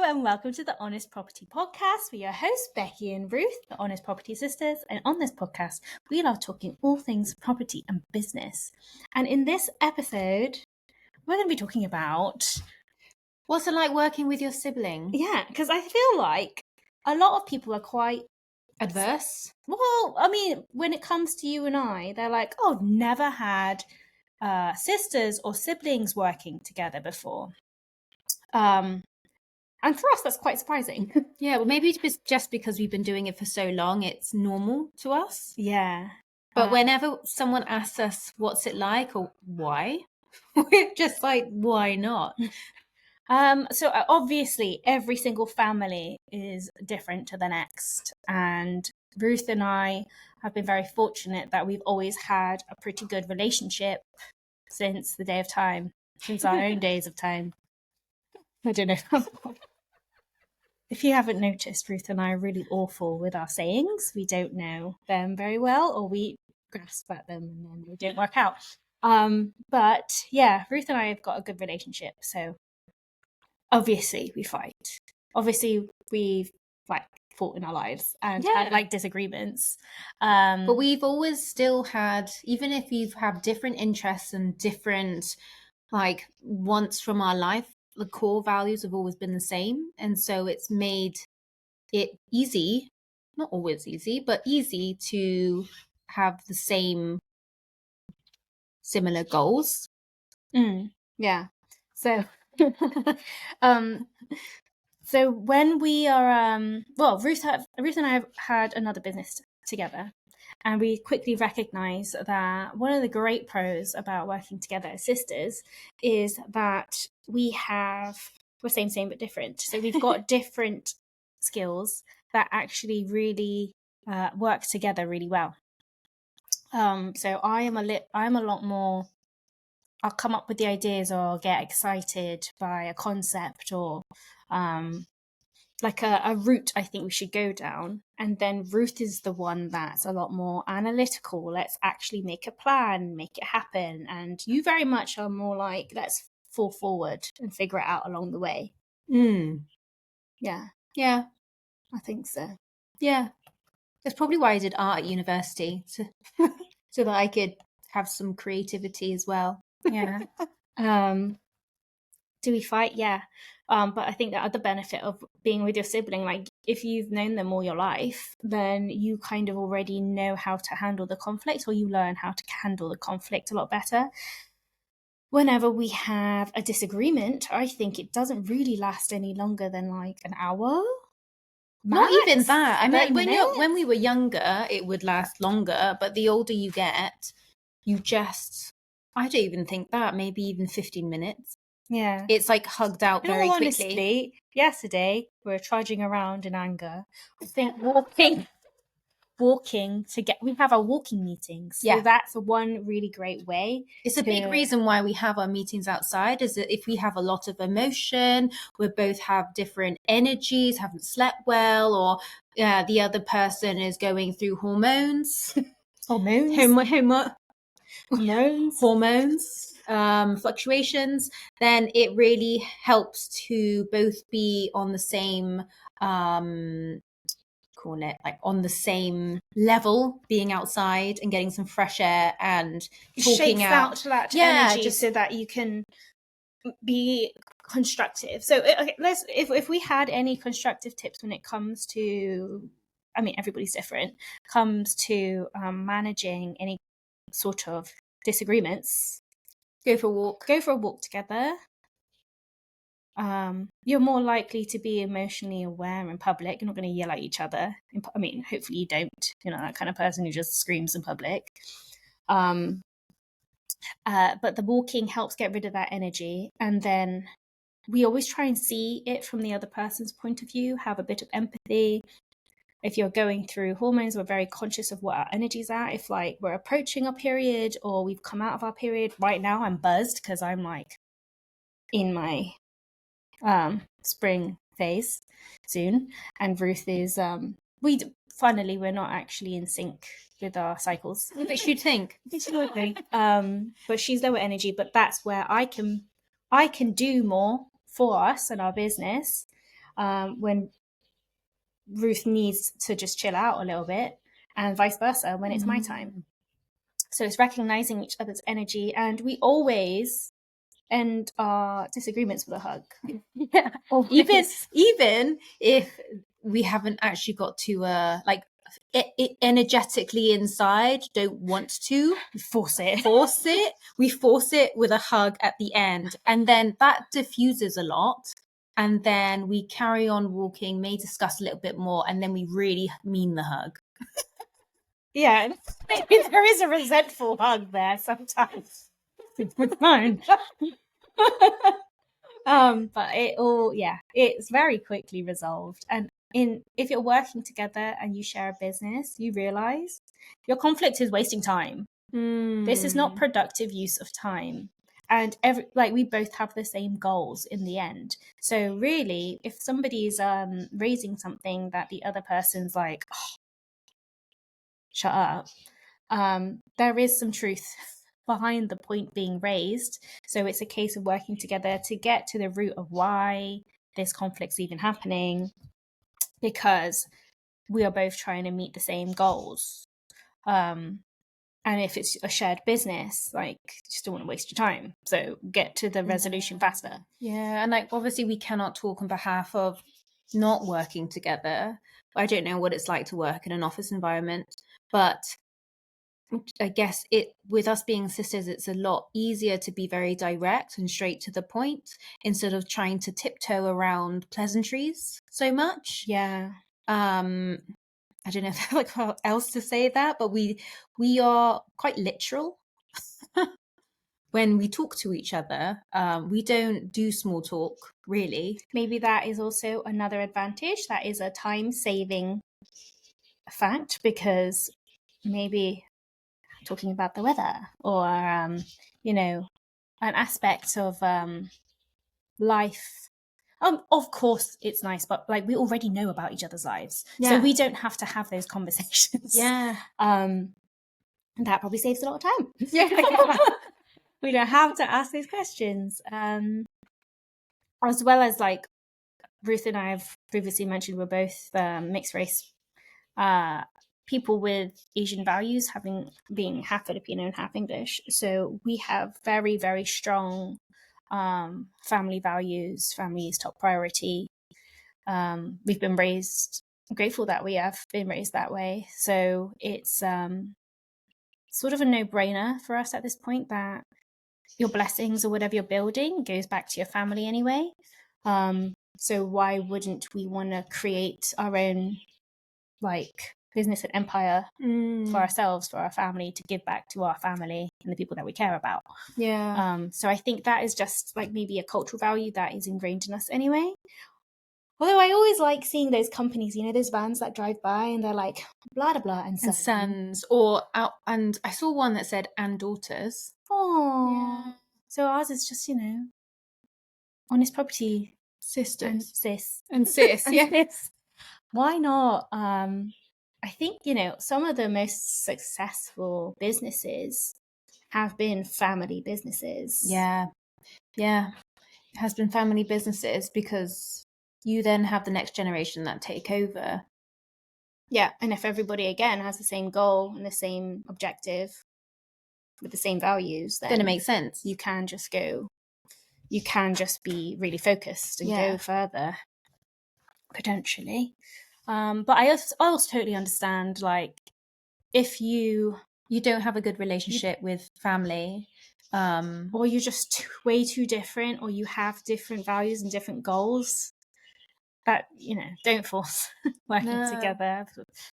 and welcome to the Honest Property Podcast. We are your hosts, Becky and Ruth, the Honest Property Sisters. And on this podcast, we love talking all things property and business. And in this episode, we're going to be talking about... what's it like working with your sibling? Yeah, because I feel like a lot of people are quite... adverse? Well, I mean, when it comes to you and I, they're like, oh, I've never had sisters or siblings working together before. And for us, that's quite surprising. Yeah, well, maybe it's just because we've been doing it for so long, it's normal to us. Yeah. But whenever someone asks us what's it like or why, we're just like, why not? So obviously, every single family is different to the next. And Ruth and I have been very fortunate that we've always had a pretty good relationship since the day of time, since our own days of time. I don't know. If you haven't noticed, Ruth and I are really awful with our sayings. We don't know them very well, or we grasp at them and then they don't work out. But yeah, Ruth and I have got a good relationship. So obviously we fight. Obviously we've fought in our lives and had disagreements. But we've always still had, even if we've had different interests and different wants from our life, the core values have always been the same. And so it's made it easy, not always easy, but easy to have the similar goals. Yeah. So, so when we are, Ruth and I have had another business together, and we quickly recognize that one of the great pros about working together as sisters is that we're same but different. So we've got different skills that actually really work together really well. So I'm a lot more. I'll come up with the ideas or get excited by a concept or a route I think we should go down. And then Ruth is the one that's a lot more analytical. Let's actually make a plan, make it happen. And you very much are more like, let's fall forward and figure it out along the way. Yeah. Yeah. I think so. Yeah. That's probably why I did art at university, so that I could have some creativity as well. Yeah. Do we fight? Yeah. But I think the other benefit of being with your sibling, if you've known them all your life, then you kind of already know how to handle the conflict, or you learn how to handle the conflict a lot better. Whenever we have a disagreement, I think it doesn't really last any longer than an hour. Not even that. I mean, when we were younger, it would last longer, but the older you get, I don't even think that, maybe even 15 minutes. Yeah. It's hugged out very quickly. Honestly, yesterday we were trudging around in anger. I think walking we have our walking meetings. So that's one really great way. It's a big reason why we have our meetings outside, is that if we have a lot of emotion, we both have different energies, haven't slept well, or the other person is going through hormones, fluctuations, then it really helps to both be on the same on the same level, being outside and getting some fresh air and talking out that energy, so that you can be constructive. So if we had any constructive tips when it comes to, I mean, everybody's different, comes to managing any sort of disagreements, go for a walk together. You're more likely to be emotionally aware in public. You're not going to yell at each other. I mean, hopefully you don't. You're not that kind of person who just screams in public. But the walking helps get rid of that energy. And then we always try and see it from the other person's point of view, have a bit of empathy. If you're going through hormones, we're very conscious of what our energy's at. If we're approaching a period or we've come out of our period. Right now I'm buzzed because I'm in my spring phase soon, and Ruth is funnily we're not actually in sync with our cycles, which you'd think. But she's lower energy, but that's where I can do more for us and our business, when Ruth needs to just chill out a little bit, and vice versa when it's my time. So it's recognizing each other's energy, and we always end our disagreements with a hug. Yeah. Even if we haven't actually got to like it energetically inside don't want to force it. We force it with a hug at the end, and then that diffuses a lot, and then we carry on walking, may discuss a little bit more, and then we really mean the hug. Yeah, there is a resentful hug there sometimes. With mine. But it's very quickly resolved. And if you're working together and you share a business, you realize your conflict is wasting time. This is not productive use of time. And we both have the same goals in the end. So really, if somebody's raising something that the other person's like, oh, shut up, there is some truth behind the point being raised. So it's a case of working together to get to the root of why this conflict's even happening, because we are both trying to meet the same goals. And if it's a shared business, like, you just don't want to waste your time. So get to the resolution faster. Yeah. And like, obviously we cannot talk on behalf of not working together. I don't know what it's like to work in an office environment, but I guess with us being sisters, it's a lot easier to be very direct and straight to the point instead of trying to tiptoe around pleasantries so much. Yeah. I don't know like how else to say that, but we are quite literal when we talk to each other. We don't do small talk, really. Maybe that is also another advantage. That is a time-saving fact, because maybe talking about the weather or an aspect of life. Of course it's nice, but like, we already know about each other's lives, so we don't have to have those conversations. And that probably saves a lot of time. We don't have to ask those questions, as well as, like, Ruth and I have previously mentioned, we're both mixed race people with Asian values, being half Filipino and half English. So we have very, very strong family values. Family is top priority. We've been raised, grateful that we have been raised that way. So it's sort of a no-brainer for us at this point that your blessings or whatever you're building goes back to your family anyway. So why wouldn't we want to create our own, like, business and empire for ourselves, for our family, to give back to our family and the people that we care about? So I think that is just like maybe a cultural value that is ingrained in us anyway. Although I always like seeing those companies, those vans that drive by and they're like, blah, blah, blah, and sons. And I saw one that said, and daughters. Oh, so ours is just, honest property sisters and sis. And sis, yes. Why not? I think, some of the most successful businesses have been family businesses. Yeah. It has been family businesses, because you then have the next generation that take over. Yeah, and if everybody, again, has the same goal and the same objective with the same values, then it makes sense. You can just be really focused and go further, potentially. But I also totally understand, like, if you don't have a good relationship with family, or you're just way too different, or you have different values and different goals, that, don't force working together.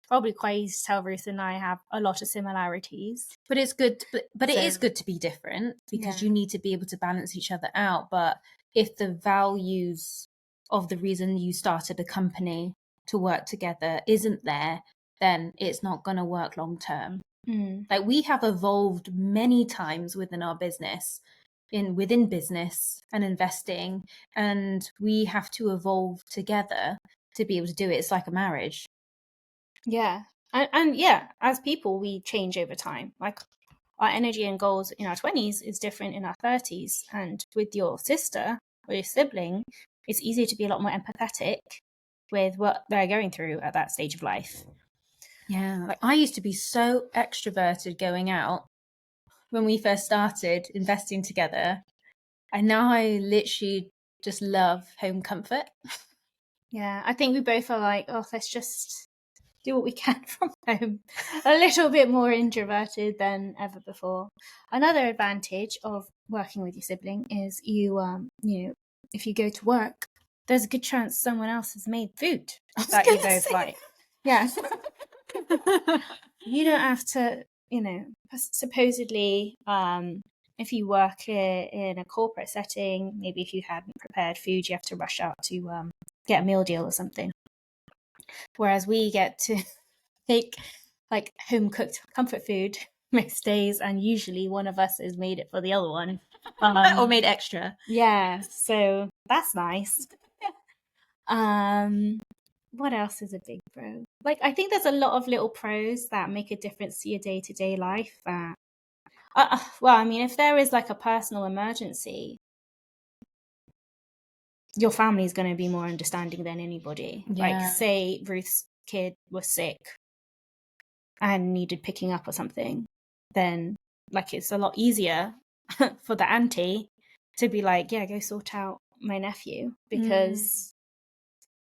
Probably quite easy to tell Ruth and I have a lot of similarities. But it's good, but it is good to be different, because you need to be able to balance each other out. But if the values of the reason you started a company to work together isn't there, then it's not going to work long term. Like, we have evolved many times within our business, within business and investing, and we have to evolve together to be able to do it. It's like a marriage. And as people, we change over time. Like, our energy and goals in our 20s is different in our 30s, and with your sister or your sibling, it's easier to be a lot more empathetic with what they're going through at that stage of life. Yeah, like I used to be so extroverted going out when we first started investing together, and now I literally just love home comfort. Yeah, I think we both are like, oh, let's just do what we can from home. A little bit more introverted than ever before. Another advantage of working with your sibling is you know, if you go to work, there's a good chance someone else has made food that you both like. Yeah. You don't have to, you know, supposedly, if you work in a corporate setting, maybe if you hadn't prepared food, you have to rush out to get a meal deal or something. Whereas we get to make like home cooked comfort food most days, and usually one of us has made it for the other one. Or made extra. Yeah, so that's nice. What else is a big pro? Like, I think there's a lot of little pros that make a difference to your day-to-day life. That, well, I mean, if there is like a personal emergency, your family is going to be more understanding than anybody. Yeah. Like, say Ruth's kid was sick and needed picking up or something, then like it's a lot easier for the auntie to be like, yeah, go sort out my nephew, because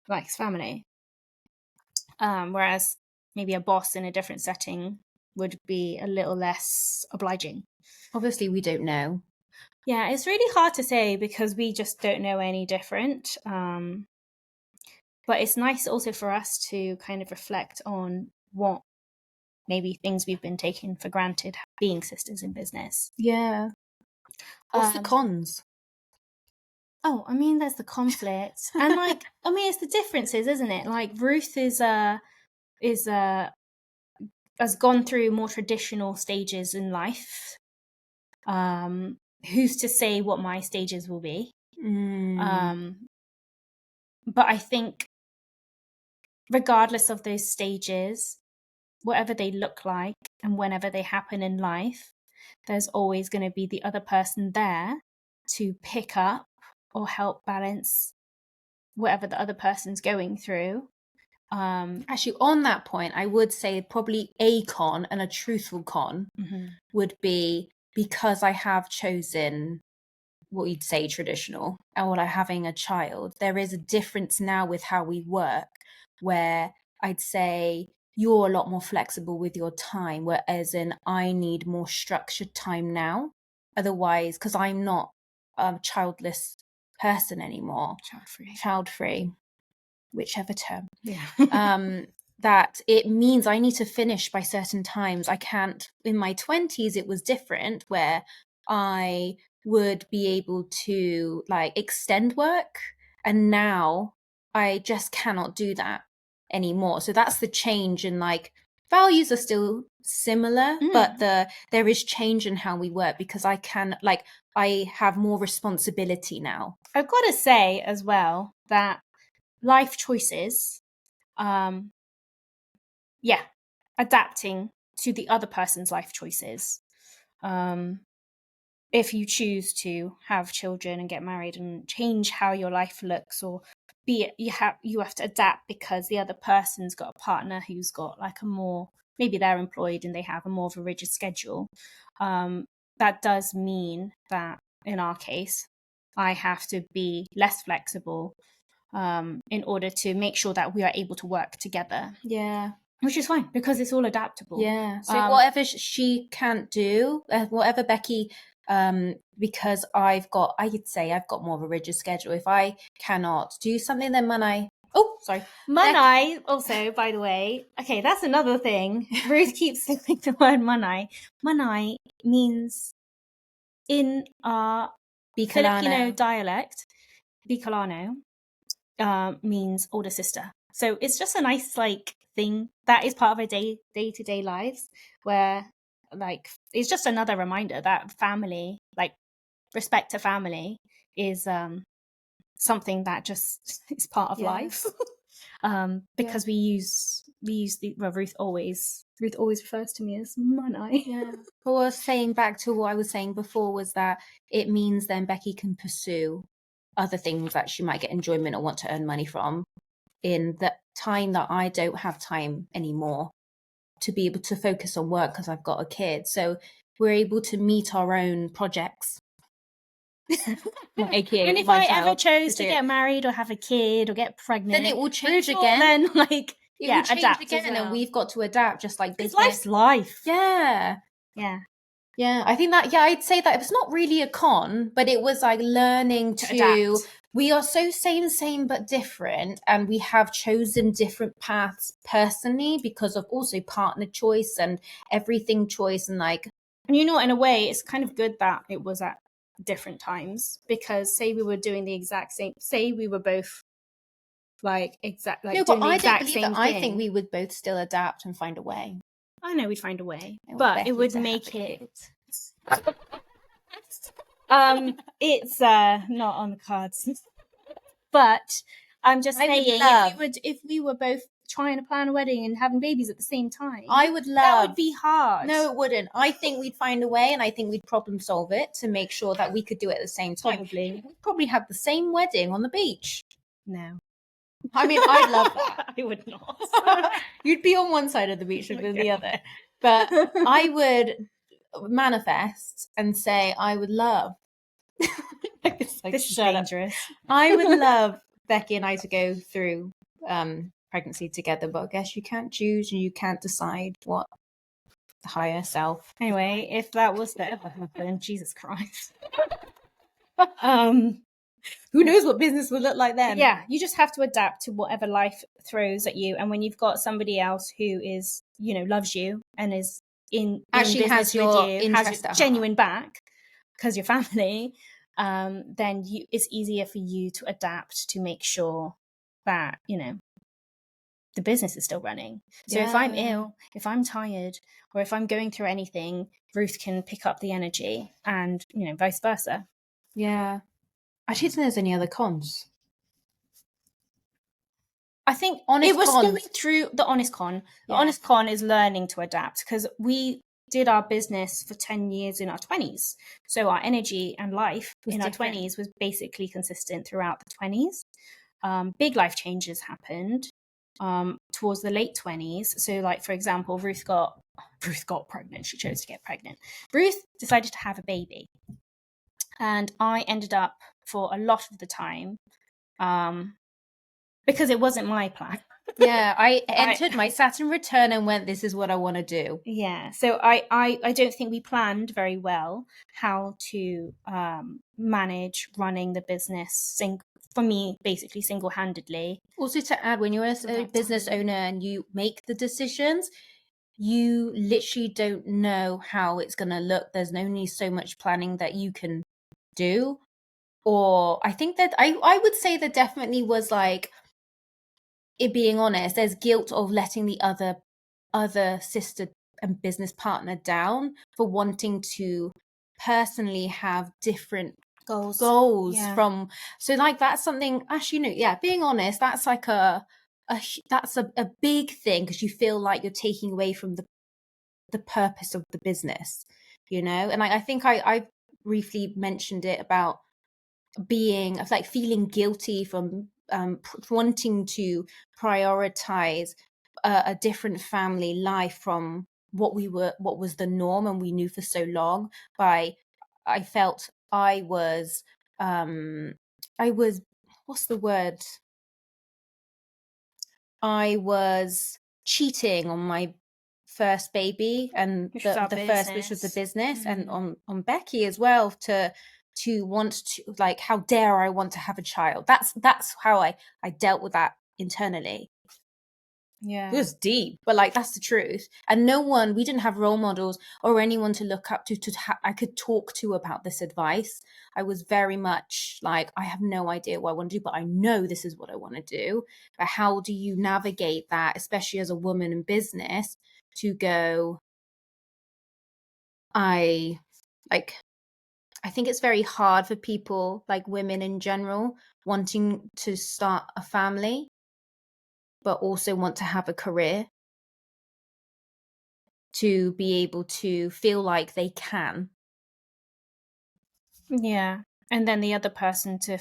like it's family. Whereas maybe a boss in a different setting would be a little less obliging. Obviously, we don't know. Yeah, it's really hard to say because we just don't know any different. But it's nice also for us to kind of reflect on what maybe things we've been taking for granted being sisters in business. Yeah. What's the cons? Oh, I mean, there's the conflict, and like, I mean, it's the differences, isn't it? Like Ruth has gone through more traditional stages in life. Who's to say what my stages will be? But I think regardless of those stages, whatever they look like and whenever they happen in life, there's always going to be the other person there to pick up or help balance whatever the other person's going through. Actually, on that point, I would say probably a con, and a truthful con, would be because I have chosen what you'd say traditional, and what I'm having a child, there is a difference now with how we work, where I'd say you're a lot more flexible with your time, whereas I need more structured time now. Otherwise, because I'm not a childless person anymore, child-free, whichever term. Yeah. That it means I need to finish by certain times. I can't. In my 20s, it was different, where I would be able to like extend work, and now I just cannot do that anymore. So that's the change. And like values are still similar, but there is change in how we work, because I have more responsibility now. I've got to say as well that life choices, adapting to the other person's life choices. If you choose to have children and get married and change how your life looks, or you have to adapt because the other person's got a partner who's got like a more, maybe they're employed and they have a more of a rigid schedule. That does mean that in our case, I have to be less flexible in order to make sure that we are able to work together. Yeah. Which is fine because it's all adaptable. Yeah. So whatever she can't do, whatever Becky, because I've got more of a rigid schedule. If I cannot do something, then Manai, also, by the way, okay, that's another thing. Ruth keeps saying the word Manai. Manai means, in our Filipino dialect, Bicolano, means older sister. So it's just a nice like thing that is part of our day-to-day lives, where like it's just another reminder that family, like respect to family, is something that just is part of life. Because we use the Ruth always refers to me as Manai. Yeah. But what I was saying back to what I was saying before was that it means then Becky can pursue other things that she might get enjoyment or want to earn money from in the time that I don't have time anymore to be able to focus on work because I've got a kid. So we're able to meet our own projects. AKA And if I ever myself, chose to get married or have a kid or get pregnant, then it will change Rachel, again. Then like it will change adapt again, as well. and we've got to adapt just like because business. life's life. Yeah. I think that I'd say that it's not really a con, but it was like learning to adapt. We are so same but different, and we have chosen different paths personally because of also partner choice and everything choice, and like, and you know, in a way it's kind of good that it was at different times, because say we were doing the exact same, say we were both like no, doing but the I exact don't believe same that. thing. I think we would both still adapt and find a way. I know we'd find a way, but it would make it it's not on the cards. But I'm just saying, if we were both trying to plan a wedding and having babies at the same time, I would love. That would be hard. No, it wouldn't. I think we'd find a way, and I think we'd problem solve it to make sure that we could do it at the same time. Probably. We'd probably have the same wedding on the beach. No. I mean, I'd love that. I would not. You'd be on one side of the beach and the other. But I would manifest and say I would love. This is dangerous. I would love Becky and I to go through pregnancy together, but I guess you can't choose and you can't decide what the higher self. Anyway, if that was to ever happen, Jesus Christ. Who knows what business would look like then? Yeah, you just have to adapt to whatever life throws at you. And when you've got somebody else who is, loves you and is in actually business has your with you, has your genuine back, because you're family, then it's easier for you to adapt to make sure that, the business is still running. So if I'm ill, if I'm tired, or if I'm going through anything, Ruth can pick up the energy, and, vice versa. Yeah. I don't think there's any other cons. I think it was going through the honest con. The honest con is learning to adapt, because we did our business for 10 years in our 20s. So our energy and life in our 20s was basically consistent throughout the 20s. Big life changes happened towards the late 20s. So, like, for example, Ruth got pregnant. She chose to get pregnant. Ruth decided to have a baby. And I ended up, for a lot of the time, because it wasn't my plan. Yeah, I entered my Saturn return and went, this is what I want to do. Yeah, so I don't think we planned very well how to manage running the business, for me, basically single-handedly. Also, to add, when you're a business owner and you make the decisions, you literally don't know how it's going to look. There's only so much planning that you can do. Or I think that I would say there definitely was, like, it being honest, there's guilt of letting the other sister and business partner down for wanting to personally have different goals from. So, like, that's something, actually, being honest, that's like that's a big thing, because you feel like you're taking away from the purpose of the business, and I think I briefly mentioned it about being like feeling guilty from wanting to prioritize a different family life from what was the norm and we knew for so long. I felt I was what's the word? I was cheating on my first baby and which was the business, and on Becky as well, to want to, like, how dare I want to have a child. That's how I dealt with that internally. Yeah, it was deep, but, like, that's the truth. And we didn't have role models or anyone to look up to I could talk to about this advice. I was very much like, I have no idea what I want to do, but I know this is what I want to do. But how do you navigate that, especially as a woman in business, to go, I think it's very hard for people, like women in general, wanting to start a family but also want to have a career, to be able to feel like they can. Yeah. and then the other person to,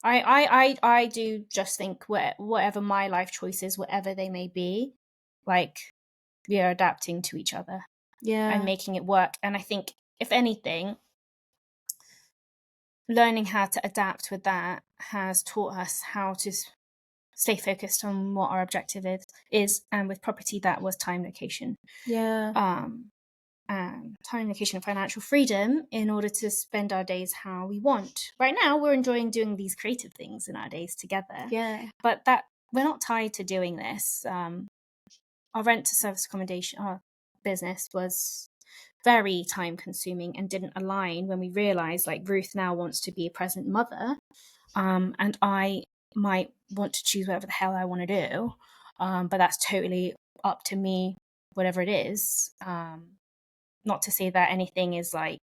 I do just think whatever my life choices, whatever they may be, like, we are adapting to each other and making it work. And I think, if anything, learning how to adapt with that has taught us how to stay focused on what our objective is. And with property, that was time, location. Time, location, and financial freedom in order to spend our days how we want. Right now, we're enjoying doing these creative things in our days together. But that we're not tied to doing this. Our rent to service accommodation, our business was very time consuming and didn't align when we realized, like, Ruth now wants to be a present mother, and I might want to choose whatever the hell I want to do, but that's totally up to me, whatever it is. Not to say that anything is like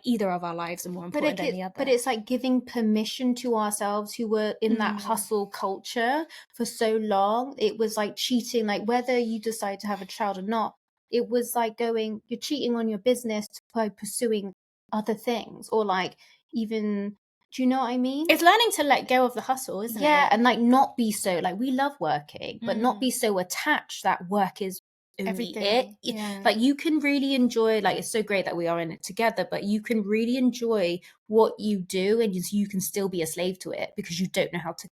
either of our lives are more important than the other. But it's like giving permission to ourselves who were in that hustle culture for so long. It was like cheating, like whether you decide to have a child or not, it was like you're cheating on your business by pursuing other things, or like even, do you know what I mean? It's learning to let go of the hustle, isn't it? Yeah, and like not be so, like, we love working, but not be so attached that work is only everything. Like, you can really enjoy, like, it's so great that we are in it together, but you can really enjoy what you do, and you can still be a slave to it because you don't know how to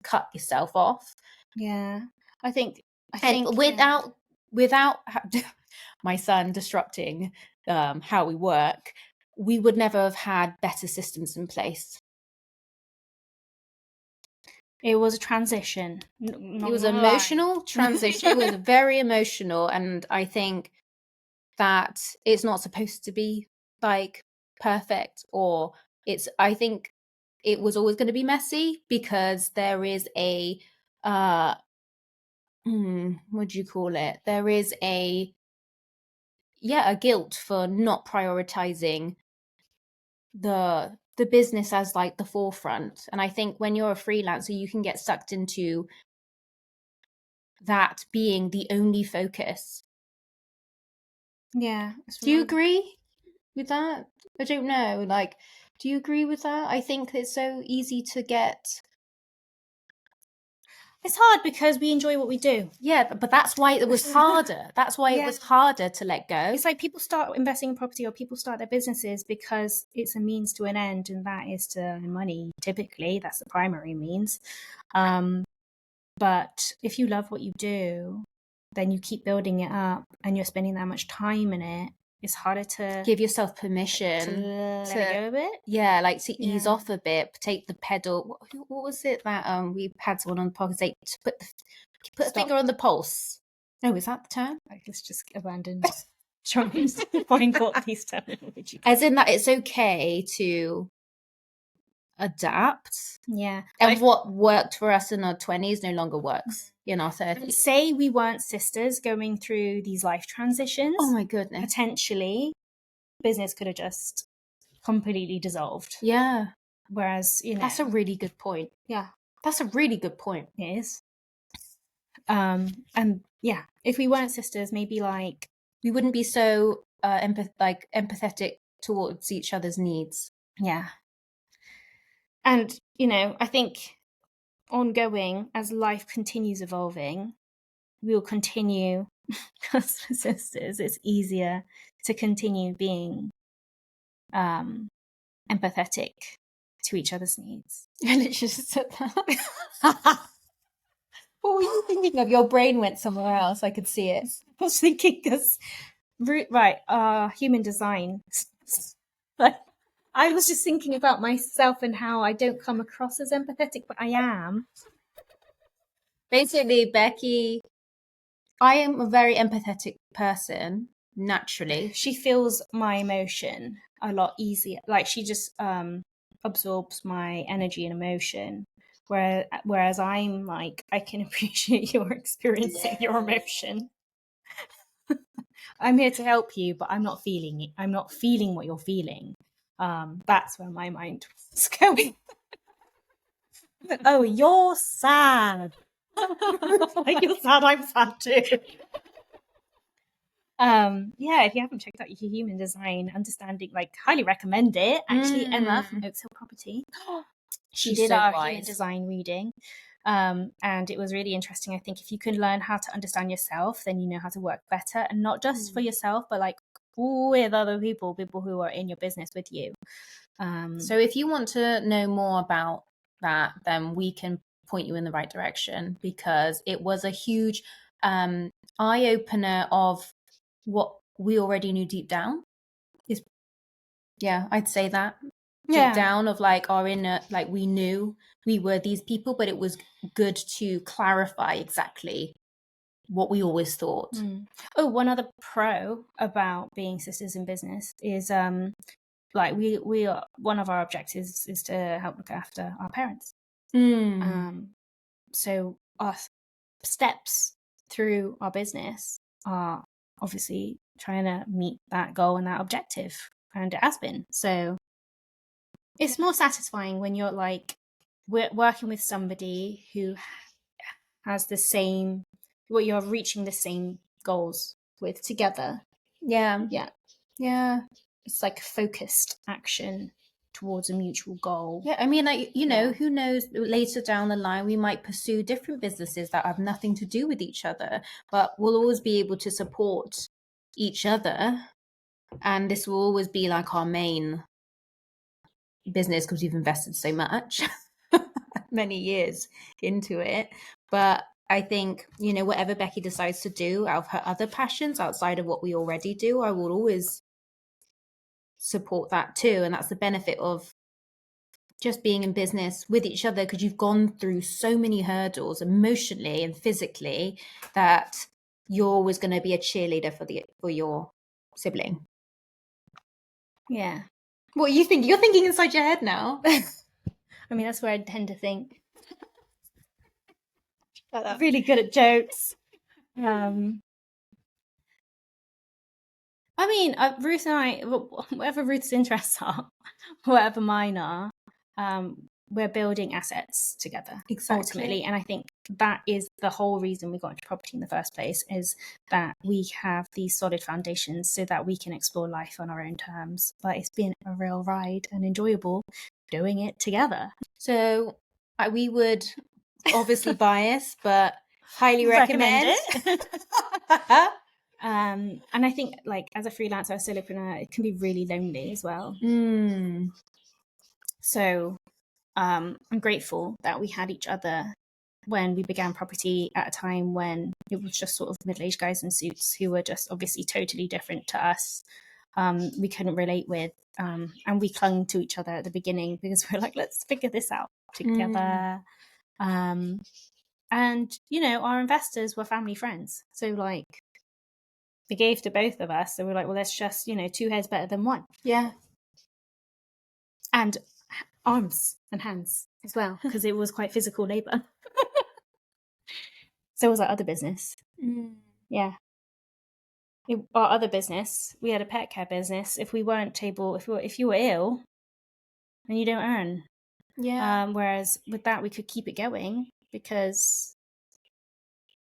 cut yourself off. I think without my son disrupting how we work, we would never have had better systems in place. It was a transition. It was an emotional transition. It was very emotional, and I think that it's not supposed to be like perfect, or I think it was always going to be messy because there is a what do you call it? There is a guilt for not prioritizing the business as like the forefront. And I think when you're a freelancer, you can get sucked into that being the only focus. Do you agree with that? I don't know. Like, do you agree with that? I think it's so easy to get. It's hard because we enjoy what we do. Yeah, but that's why it was harder. That's why it was harder to let go. It's like people start investing in property, or people start their businesses because it's a means to an end, and that is to earn money. Typically, that's the primary means. But if you love what you do, then you keep building it up, and you're spending that much time in it. It's harder to give yourself permission to let it go a bit. Yeah, like to ease off a bit, take the pedal. What was it that we had someone on the podcast say, to put a finger on the pulse? No, is that the term? Let's just abandon trying to find what these terminology. As in that it's okay to adapt. And what worked for us in our 20s no longer works in our 30s. Say we weren't sisters going through these life transitions. Oh my goodness. Potentially, business could have just completely dissolved. Whereas, that's a really good point. That's a really good point. It is. And if we weren't sisters, maybe like we wouldn't be so empathetic towards each other's needs. And, I think ongoing, as life continues evolving, we will continue, because for sisters, it's easier to continue being empathetic to each other's needs. And it just said that. What were you thinking of? Your brain went somewhere else. I could see it. I was thinking because, human design. I was just thinking about myself and how I don't come across as empathetic, but I am. Basically, Becky, I am a very empathetic person, naturally. She feels my emotion a lot easier. Like, she just absorbs my energy and emotion. Whereas I'm like, I can appreciate your experiencing your emotion. I'm here to help you, but I'm not feeling it. I'm not feeling what you're feeling. That's where my mind was going. Oh, you're sad. Like, you're sad, I'm sad too. Yeah, if you haven't checked out your human design understanding, like highly recommend it. Actually, Emma from Oaks Hill Property, she She's did so our human wise. design reading. And it was really interesting. I think if you can learn how to understand yourself, then you know how to work better, and not just for yourself, but like with other people who are in your business with you. So if you want to know more about that, then we can point you in the right direction, because it was a huge eye-opener of what we already knew deep down. I'd say that. Deep down of like our inner, like we knew we were these people, but it was good to clarify exactly what we always thought. Oh, one other pro about being sisters in business is like we are, one of our objectives is to help look after our parents. So our steps through our business are obviously trying to meet that goal and that objective, and it has been. So it's more satisfying when you're like working with somebody who has the same, what you're reaching the same goals with together. Yeah. It's like focused action towards a mutual goal. Yeah, I mean, like, you know, who knows, later down the line, we might pursue different businesses that have nothing to do with each other, but we'll always be able to support each other. And this will always be like our main business, because we've invested so much, many years into it. But I think, you know, whatever Becky decides to do out of her other passions outside of what we already do, I will always support that too. And that's the benefit of just being in business with each other, because you've gone through so many hurdles emotionally and physically that you're always going to be a cheerleader for your sibling. Yeah. What are you thinking? You're thinking inside your head now. I mean, that's where I tend to think. Really good at jokes. I mean, Ruth and I, whatever Ruth's interests are, whatever mine are, we're building assets together, ultimately. And I think that is the whole reason we got into property in the first place, is that we have these solid foundations so that we can explore life on our own terms. But it's been a real ride and enjoyable doing it together. So we would obviously bias, but highly recommend it. And I think, like, as a freelancer, a solopreneur, it can be really lonely as well. So I'm grateful that we had each other when we began property at a time when it was just sort of middle-aged guys in suits who were just obviously totally different to us. We couldn't relate with, and we clung to each other at the beginning because we were like, let's figure this out together. And, you know, our investors were family friends. So, like, they gave to both of us. So we're like, well, let's just, you know, two heads better than one. Yeah. And arms and hands as well, because it was quite physical labor. So was our other business. Yeah. Our other business, we had a pet care business. If we weren't able, if you were ill, then you don't earn. Yeah. Whereas with that, we could keep it going because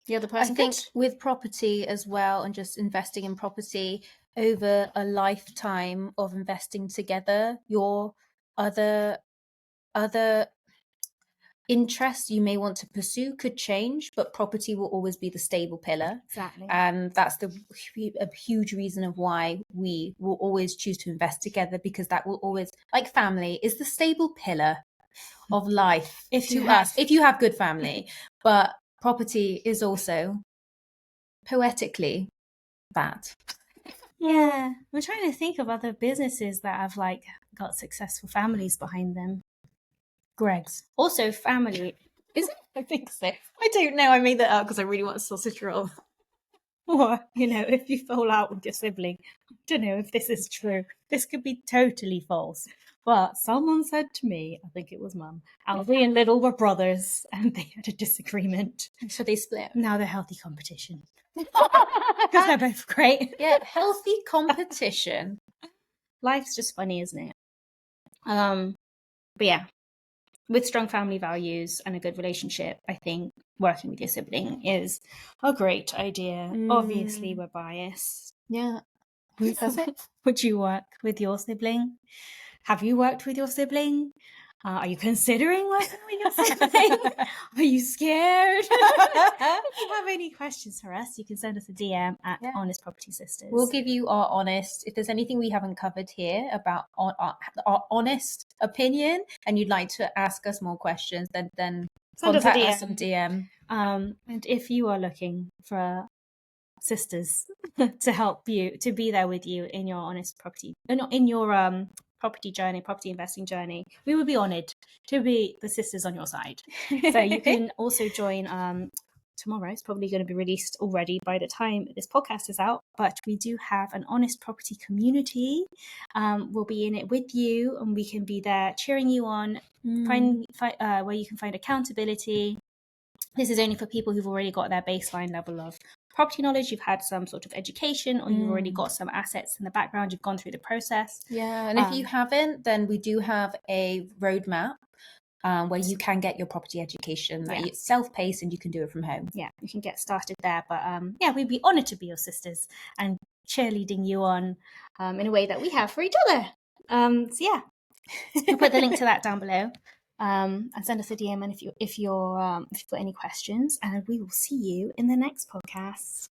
the other person I think could. with property as well, and just investing in property over a lifetime of investing together, your other interests you may want to pursue could change, but property will always be the stable pillar. Exactly. And that's a huge reason of why we will always choose to invest together, because that will always, like family, is the stable pillar of life if you have good family. But property is also poetically that. Yeah. I'm trying to think of other businesses that have like got successful families behind them. Greg's. Also family. Is it? I think so. I don't know. I made that up because I really want a sausage roll. Or, you know, if you fall out with your sibling. I don't know if this is true. This could be totally false. But someone said to me, I think it was Mum, Alfie and Little were brothers and they had a disagreement. So they split. Now they're healthy competition. Because they're both great. Yeah, healthy competition. Life's just funny, isn't it? But yeah, with strong family values and a good relationship, I think working with your sibling is a great idea. Obviously, we're biased. Yeah. That's it. Would you work with your sibling? Have you worked with your sibling? Are you considering working with your sibling? Are you scared? If you have any questions for us, you can send us a DM at Honest Property Sisters. We'll give you our honest, if there's anything we haven't covered here about our honest opinion and you'd like to ask us more questions, then Send us a contact DM. us on DM. And if you are looking for sisters to help you, to be there with you in your honest property, in your property journey, property investing journey, we would be honored to be the sisters on your side. So you can also join. Tomorrow is probably going to be released already by the time this podcast is out, but we do have an honest property community. We'll be in it with you, and we can be there cheering you on, where you can find accountability. This is only for people who've already got their baseline level of property knowledge, you've had some sort of education, or you've already got some assets in the background, you've gone through the process. Yeah, and if you haven't, then we do have a roadmap where you can get your property education. It's self-paced and you can do it from home. Yeah, you can get started there. But we'd be honoured to be your sisters and cheerleading you on in a way that we have for each other. We'll put the link to that down below. And send us a DM, and if you've got any questions, and we will see you in the next podcast.